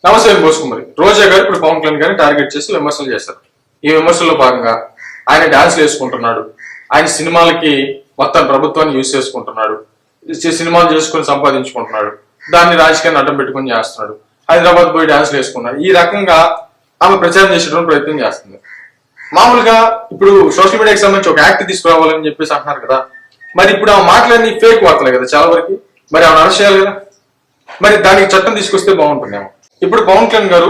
నమస్తే బోసుకుమరి రోజా గారు ఇప్పుడు పవన్ కళ్యాణ్ గారిని టార్గెట్ చేసి విమర్శలు చేస్తారు. ఈ విమర్శల్లో భాగంగా ఆయన డాన్స్ వేసుకుంటున్నాడు, ఆయన సినిమాలకి మొత్తం ప్రభుత్వాన్ని యూజ్ చేసుకుంటున్నాడు, సినిమాలు చేసుకుని సంపాదించుకుంటున్నాడు, దాన్ని రాజకీయాన్ని అడ్డం పెట్టుకుని చేస్తున్నాడు, హైదరాబాద్ పోయి డాన్స్లు వేసుకున్నాడు. ఈ రకంగా ఆమె ప్రచారం చేసేటువంటి ప్రయత్నం చేస్తుంది. మామూలుగా ఇప్పుడు సోషల్ మీడియాకి సంబంధించి ఒక యాక్ట్ తీసుకురావాలని చెప్పేసి అంటున్నారు కదా, మరి ఇప్పుడు ఆమె మాట్లాడిన ఫేక్ వార్తలే కదా చాలా వరకు, మరి ఆమె అరెస్ట్ చేయాలి కదా, మరి దానికి చట్టం తీసుకొస్తే బాగుంటుందేమో. ఇప్పుడు పవన్ కళ్యాణ్ గారు,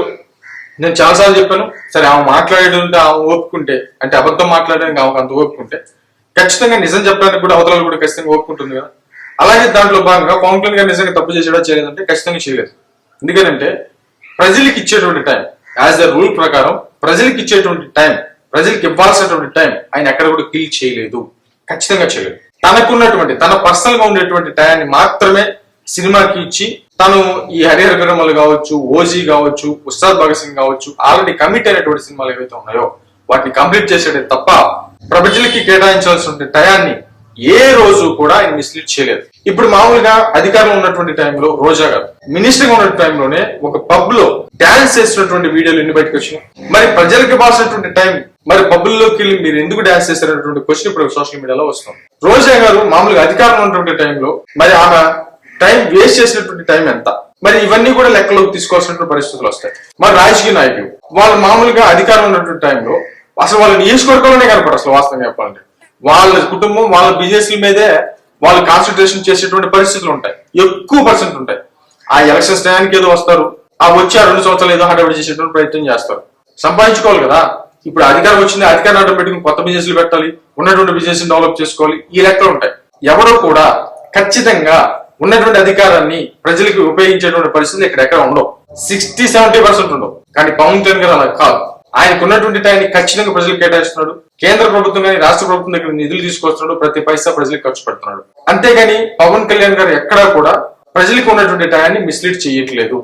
నేను చాలాసార్లు చెప్పాను, సరే ఆమె మాట్లాడేటంటే ఆమె ఓపుకుంటే, అంటే అబద్ధం మాట్లాడడానికి ఆమెకు అంత ఓపుకుంటే ఖచ్చితంగా నిజం చెప్పడానికి కూడా అవతల కూడా ఖచ్చితంగా ఓపుకుంటుంది కదా. అలాగే దాంట్లో భాగంగా పవన్ కళ్యాణ్ గారు నిజంగా తప్పు చేసేడా చేయలేదంటే ఖచ్చితంగా చేయలేదు. ఎందుకంటే ప్రజలకు ఇచ్చేటువంటి టైం, యాజ్ ద రూల్ ప్రకారం ప్రజలకు ఇచ్చేటువంటి టైం, ప్రజలకు ఇవ్వాల్సినటువంటి టైం ఆయన ఎక్కడ కూడా కిల్ చేయలేదు, ఖచ్చితంగా చేయలేదు. తనకున్నటువంటి తన పర్సనల్ గా ఉండేటువంటి టైంని మాత్రమే సినిమాకి ఇచ్చి, తను ఈ హరిహర విరమలు కావచ్చు, ఓజీ కావచ్చు, ఉస్తాద్ భగత్ సింగ్ కావచ్చు, ఆల్రెడీ కమిట్ అయినటువంటి సినిమాలు ఏవైతే ఉన్నాయో వాటిని కంప్లీట్ చేసేదే తప్ప ప్రజలకి కేటాయించాల్సిన టయాన్ని ఏ రోజు కూడా ఆయన మిస్లీడ్ చేయలేదు. ఇప్పుడు మామూలుగా అధికారంలో ఉన్నటువంటి టైంలో రోజా గారు మినిస్టర్ గా ఉన్న టైంలోనే ఒక పబ్ లో డాన్స్ చేసినటువంటి వీడియోలు ఎన్ని బయటకు వచ్చినాయి. మరి ప్రజలకు ఇవ్వాల్సినటువంటి టైం, మరి పబ్బుల్లోకి వెళ్ళి మీరు ఎందుకు డాన్స్ చేశారనేటువంటి క్వశ్చన్ ఇప్పుడు సోషల్ మీడియాలో వస్తుంది. రోజా గారు మామూలుగా అధికారంలో ఉన్నటువంటి టైంలో మరి ఆమె టైం వేస్ట్ చేసినటువంటి టైం ఎంత, మరి ఇవన్నీ కూడా లెక్కలోకి తీసుకోవాల్సినటువంటి పరిస్థితులు వస్తాయి. మరి రాజకీయ నాయకులు వాళ్ళు మామూలుగా అధికారం ఉన్నటువంటి టైంలో అసలు వాళ్ళ నియోజకవర్గంలోనే కనపడరు. అసలు వాస్తవంగా చెప్పాలంటే వాళ్ళ కుటుంబం, వాళ్ళ బిజినెస్ల మీదే వాళ్ళు కాన్సన్ట్రేషన్ చేసేటువంటి పరిస్థితులు ఉంటాయి, ఎక్కువ పర్సెంట్ ఉంటాయి. ఆ ఎలక్షన్స్ టైంకి ఏదో వస్తారు, ఆ వచ్చి ఆ 2 సంవత్సరాలు ఏదో హడావిడి చేసేటువంటి ప్రయత్నం చేస్తారు, సంపాదించుకోవాలి కదా. ఇప్పుడు అధికారం వచ్చింది, అధికారం అడ్డం పెట్టుకుని కొత్త బిజినెస్లు పెట్టాలి, ఉన్నటువంటి బిజినెస్ డెవలప్ చేసుకోవాలి, ఈ లెక్కలు ఉంటాయి. ఎవరో కూడా ఖచ్చితంగా ఉన్నటువంటి అధికారాన్ని ప్రజలకు ఉపయోగించేటువంటి పరిస్థితులు ఎక్కడెక్కడ ఉండవు, 60-70% ఉండవు. కానీ పవన్ కళ్యాణ్ గారు అలా కాదు. ఆయనకు ఉన్నటువంటి టైంని ఖచ్చితంగా ప్రజలకు కేటాయిస్తున్నాడు. కేంద్ర ప్రభుత్వం కానీ రాష్ట్ర ప్రభుత్వం దగ్గర నిధులు తీసుకొస్తున్నాడు, ప్రతి పైసా ప్రజలకు ఖర్చు పెడుతున్నాడు. అంతేగాని పవన్ కళ్యాణ్ గారు ఎక్కడా కూడా ప్రజలకు ఉన్నటువంటి టైంని మిస్లీడ్ చేయట్లేదు.